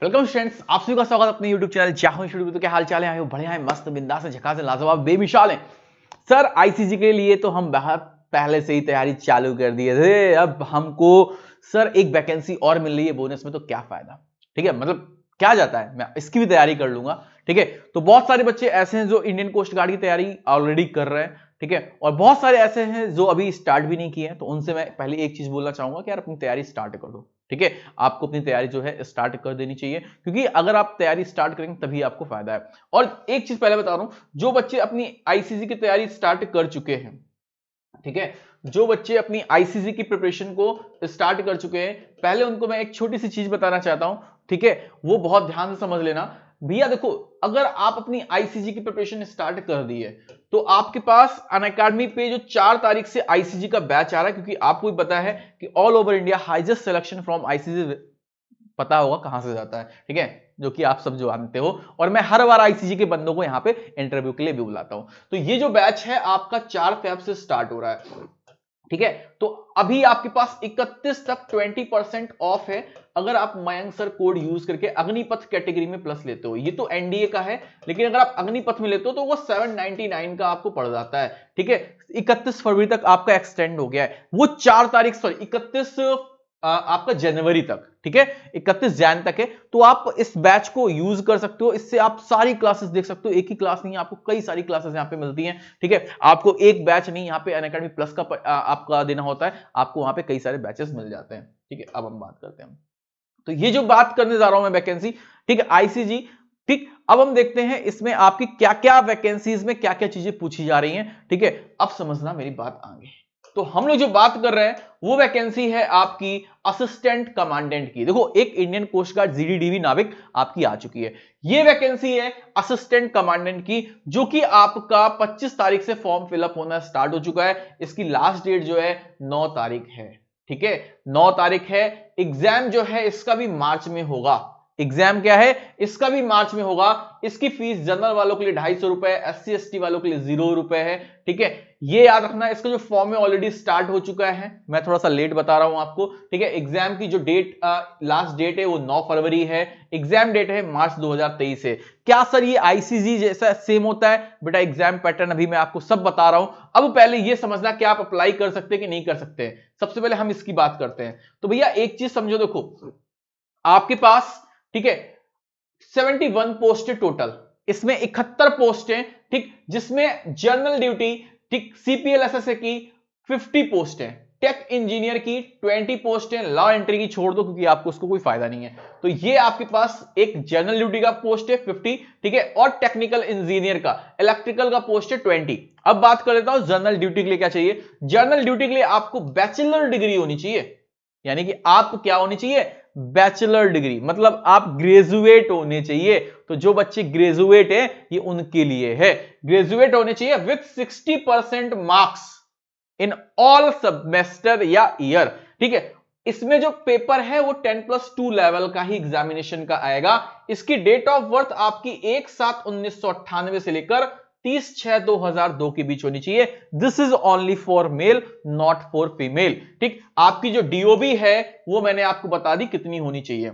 Welcome students, आप सभी का स्वागत अपने YouTube चैनल चाहो स्टूडियो। तो क्या हाल चाल है? आयो बढ़िया है, मस्त बिंदास है, झकास है, लाजवाब बेमिसाल है। सर आईसीजी के लिए तो हम बहुत पहले से ही तैयारी चालू कर दिए थे। अब हमको सर एक वैकेंसी और मिल रही है बोनस में, तो क्या फायदा? ठीक है, मतलब क्या जाता है, मैं इसकी भी तैयारी कर लूंगा। ठीक है, तो बहुत सारे बच्चे ऐसे हैं जो इंडियन कोस्ट गार्ड की तैयारी ऑलरेडी कर रहे हैं। ठीक है, और बहुत सारे ऐसे हैं जो अभी स्टार्ट भी नहीं किए हैं। तो उनसे मैं पहले एक चीज बोलना चाहूंगा कि यार अपनी तैयारी स्टार्ट कर दो। ठीक है, आपको अपनी तैयारी जो है स्टार्ट कर देनी चाहिए, क्योंकि अगर आप तैयारी स्टार्ट करेंगे तभी आपको फायदा है। और एक चीज पहले बता रहा हूं, जो बच्चे अपनी आईसीजी की तैयारी स्टार्ट कर चुके हैं, ठीक है, जो बच्चे अपनी आईसीजी की प्रिपरेशन को स्टार्ट कर चुके हैं, पहले उनको मैं एक छोटी सी चीज बताना चाहता हूं। ठीक है, वो बहुत ध्यान से समझ लेना। भैया देखो, अगर आप अपनी आईसीजी की प्रिपरेशन स्टार्ट कर दी है, तो आपके पास अनअकैडमी पे जो 4 तारीख से आईसीजी का बैच आ रहा है, क्योंकि आपको भी पता है कि all over India highest selection from ICG पता होगा कहां से जाता है। ठीक है, जो कि आप सब जानते हो, और मैं हर बार आईसीजी के बंदों को यहां पे इंटरव्यू के लिए भी बुलाता हूं। तो ये जो बैच है आपका 4 फेब से स्टार्ट हो रहा है। ठीक है, तो अभी आपके पास 31 तक 20% ऑफ है, अगर आप मयंक सर कोड यूज करके अग्निपथ कैटेगरी में प्लस लेते हो। ये तो एनडीए का है, लेकिन अगर आप अग्निपथ में लेते हो तो वो 799 का आपको पड़ जाता है। ठीक है, 31 फरवरी तक आपका एक्सटेंड हो गया है, वो 4 तारीख सॉरी 31 आपका जनवरी तक। ठीक है, 31 जैन तक है। तो आप इस बैच को यूज कर सकते हो, इससे आप सारी क्लासेस देख सकते हो। एक ही क्लास नहीं, आपको कई सारी क्लासेस यहां पे मिलती हैं। ठीक है, आपको एक बैच नहीं, यहां पे अनअकैडमी प्लस का आपका देना होता है, आपको वहां पे कई सारे बैचेस मिल जाते हैं। ठीक है, अब हम बात करते हैं, तो ये जो बात करने जा रहा हूं मैं वैकेंसी, ठीक है, आईसीजी। ठीक, अब हम देखते हैं इसमें आपकी क्या क्या वैकेंसीज में क्या क्या चीजें पूछी जा रही हैं। ठीक है, अब समझना मेरी बात आगे। तो हम लोग जो बात कर रहे हैं वो वैकेंसी है आपकी असिस्टेंट कमांडेंट की। देखो, एक इंडियन कोस्ट गार्ड जीडीडीवी नाविक आपकी आ चुकी है। ये वैकेंसी है असिस्टेंट कमांडेंट की, जो कि आपका 25 तारीख से फॉर्म फिलअप होना स्टार्ट हो चुका है। इसकी लास्ट डेट जो है 9 तारीख है। ठीक है, 9 तारीख है। एग्जाम जो है इसका भी मार्च में होगा। एग्जाम क्या है, इसका भी मार्च में होगा। इसकी फीस जनरल वालों के लिए 250 रुपए, एससी एसटी वालों के लिए 0 रुपए है। ठीक है, ये याद रखना। इसका जो फॉर्म है ऑलरेडी स्टार्ट हो चुका है, मैं थोड़ा सा लेट बता रहा हूं आपको। ठीक है, एग्जाम की जो डेट लास्ट डेट है वो 9 फरवरी है। एग्जाम डेट है मार्च 2023 है। क्या सर ये आईसीजी जैसा सेम होता है? बेटा एग्जाम पैटर्न अभी मैं आपको सब बता रहा हूं। अब पहले ये समझना कि आप अप्लाई कर सकते हैं कि नहीं कर सकते। सबसे पहले हम इसकी बात करते हैं। तो भैया एक चीज समझो, देखो आपके पास, ठीक है, 71 पोस्ट है टोटल, इसमें 71 पोस्ट है। ठीक, जिसमें जनरल ड्यूटी, ठीक, सीपीएल एसएसए की 50 पोस्ट है, टेक इंजीनियर की 20 पोस्ट है, लॉ एंट्री की छोड़ दो क्योंकि आपको उसको कोई फायदा नहीं है। तो ये आपके पास एक जनरल ड्यूटी का पोस्ट है 50, ठीक है, और टेक्निकल इंजीनियर का, इलेक्ट्रिकल का पोस्ट है 20। अब बात कर लेता हूं जनरल ड्यूटी के लिए क्या चाहिए। जनरल ड्यूटी के लिए आपको बैचलर डिग्री होनी चाहिए, यानी कि आप क्या होनी चाहिए, बैचलर डिग्री, मतलब आप ग्रेजुएट होने चाहिए। तो जो बच्चे ग्रेजुएट हैं ये उनके लिए है, ग्रेजुएट होने चाहिए with 60% marks in all semester या ईयर। ठीक है, इसमें जो पेपर है वो 10+2 लेवल का ही एग्जामिनेशन का आएगा। इसकी डेट ऑफ बर्थ आपकी 1/7/1998 से लेकर 30/6/2002 के बीच होनी चाहिए। This is only for male, not for female. ठीक, आपकी जो डीओबी है वो मैंने आपको बता दी कितनी होनी चाहिए।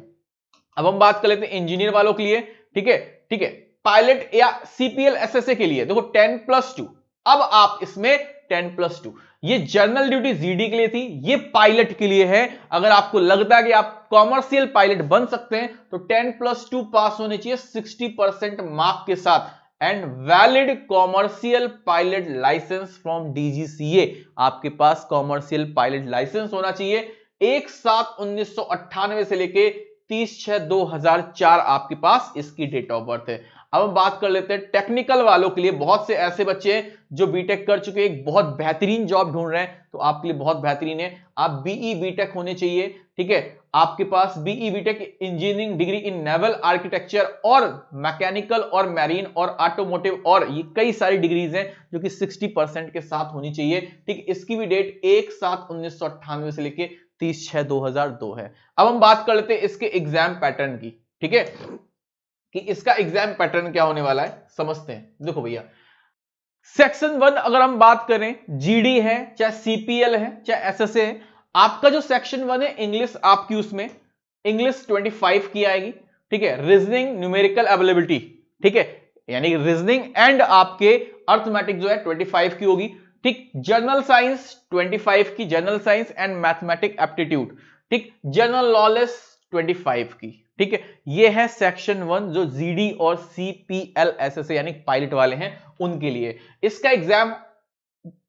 अब हम बात कर लेते हैं इंजीनियर वालों के लिए। ठीक है, ठीक है, पायलट या सीपीएल एसएसए के लिए देखो 10+2। अब आप इसमें 10+2, ये जनरल ड्यूटी जीडी के लिए थी, ये पायलट के लिए है। अगर आपको लगता है कि आप कॉमर्शियल पायलट बन सकते हैं तो 10+2 पास होने चाहिए 60% मार्क के साथ, and valid commercial pilot licence from DGCA. आपके पास कॉमर्शियल पायलट लाइसेंस होना चाहिए। 1/7/1998 से लेके 30/6/2004 आपके पास इसकी डेट ऑफ बर्थ है। अब हम बात कर लेते हैं टेक्निकल वालों के लिए। बहुत से ऐसे बच्चे हैं जो बीटेक कर चुके हैं, एक बहुत बेहतरीन जॉब ढूंढ रहे हैं, तो आपके लिए बहुत बेहतरीन है, आप बीई बीटेक होने चाहिए। ठीक है, आपके पास BE BTech engineering degree in naval architecture और मैकेनिकल और मैरीन और ऑटोमोटिव, और ये कई सारी डिग्रीज हैं जो कि 60% के साथ होनी चाहिए। ठीक, इसकी भी डेट 1/7/1998 से लेके 30/6/2002 है। अब हम बात कर लेते हैं इसके एग्जाम पैटर्न की। ठीक है, कि इसका एग्जाम पैटर्न क्या होने वाला है, समझते हैं। देखो भैया, सेक्शन 1 अगर हम बात करें, जीडी है चाहे सीपीएल है चाहे एसएसए है, आपका जो सेक्शन 1 है इंग्लिश, आपकी उसमें इंग्लिश 25 की आएगी। ठीक है, रीजनिंग न्यूमेरिकल अवेलेबिलिटी, ठीक है, यानी रीजनिंग एंड आपके अर्थमेटिक जो है 25 की होगी, ठीक। जनरल साइंस 25 की, general science and mathematic aptitude, ठीक। जनरल नॉलेज 25 की, ठीक है। ये है सेक्शन 1 जो जीडी और सीपीएलएसएस यानी पायलट वाले हैं उनके लिए। इसका एग्जाम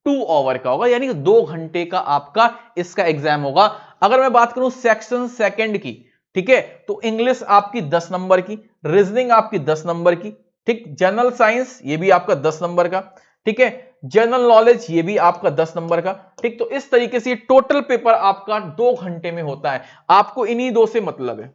2 आवर का होगा, यानी 2 घंटे का आपका इसका एग्जाम होगा। अगर मैं बात करूं सेक्शन सेकंड की, ठीक है, तो इंग्लिश आपकी 10 नंबर की, रीजनिंग आपकी 10 नंबर की, ठीक। जनरल साइंस ये भी आपका 10 नंबर का, ठीक है। जनरल नॉलेज ये भी आपका 10 नंबर का, ठीक। तो इस तरीके से टोटल पेपर आपका 2 घंटे में होता है। आपको इन्हीं 2 से मतलब है,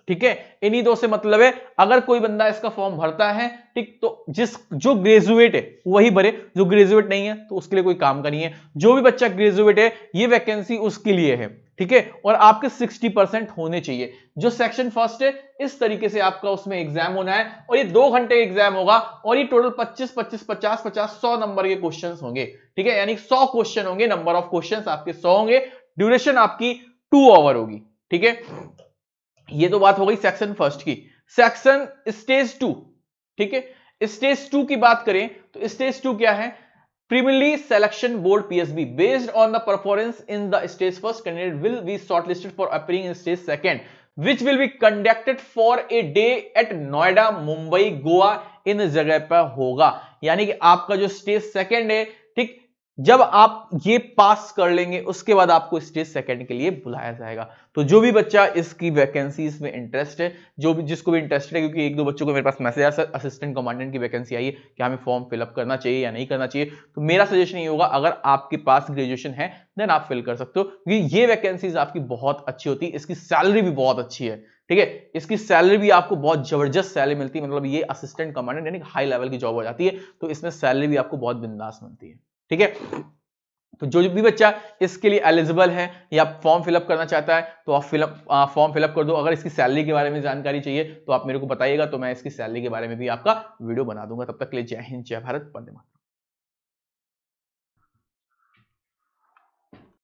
ठीक है, इन्हीं 2 से मतलब है। अगर कोई बंदा इसका फॉर्म भरता है, ठीक, तो जो ग्रेजुएट है वही भरे, जो ग्रेजुएट नहीं है तो उसके लिए कोई काम का नहीं है। जो भी बच्चा ग्रेजुएट है ये वैकेंसी उसके लिए है, ठीक है। और आपके 60% होने चाहिए। जो सेक्शन फर्स्ट है इस तरीके से आपका उसमें एग्जाम होना है, और ये 2 घंटे एग्जाम होगा, और ये टोटल 25 25 50 50 100 नंबर के क्वेश्चंस होंगे, ठीक है, यानी 100 क्वेश्चन होंगे, नंबर ऑफ क्वेश्चंस आपके 100 होंगे, ड्यूरेशन आपकी 2 आवर होगी, ठीक है। ये तो बात हो गई सेक्शन फर्स्ट की। सेक्शन स्टेज 2, ठीक है, स्टेज 2 की बात करें तो स्टेज 2 क्या है? Preliminary selection board PSB based on the performance in the stage first candidate will be shortlisted for appearing in stage second which will be conducted for a day at Noida, Mumbai, Goa, इन जगह पर होगा। यानी कि आपका जो स्टेज सेकंड है, ठीक, जब आप ये पास कर लेंगे उसके बाद आपको स्टेज सेकंड के लिए बुलाया जाएगा। तो जो भी बच्चा इसकी वैकेंसीज में इंटरेस्ट है, जो भी जिसको भी इंटरेस्टेड है, क्योंकि 1-2 बच्चों को मेरे पास मैसेज आया, सर असिस्टेंट कमांडेंट की वैकेंसी आई है, क्या हमें फॉर्म फिलअप करना चाहिए या नहीं करना चाहिए? तो मेरा सजेशन ये होगा, अगर आपके पास ग्रेजुएशन है देन आप फिल कर सकते हो, क्योंकि ये वैकेंसीज आपकी बहुत अच्छी होती है, इसकी सैलरी भी बहुत अच्छी है, ठीक है। इसकी सैलरी भी आपको बहुत जबरदस्त सैलरी मिलती है, मतलब ये असिस्टेंट कमांडेंट यानी हाई लेवल की जॉब हो जाती है, तो इसमें सैलरी भी आपको बहुत बिंदास मिलती है, ठीक है। तो जो भी बच्चा इसके लिए एलिजिबल है या फॉर्म फिलअप करना चाहता है तो आप फॉर्म फिलअप कर दो। अगर इसकी सैलरी के बारे में जानकारी चाहिए तो आप मेरे को बताइएगा, तो मैं इसकी सैलरी के बारे में भी आपका वीडियो बना दूंगा। तब तक के लिए जय हिंद, जय भारत, वंदे मातरम।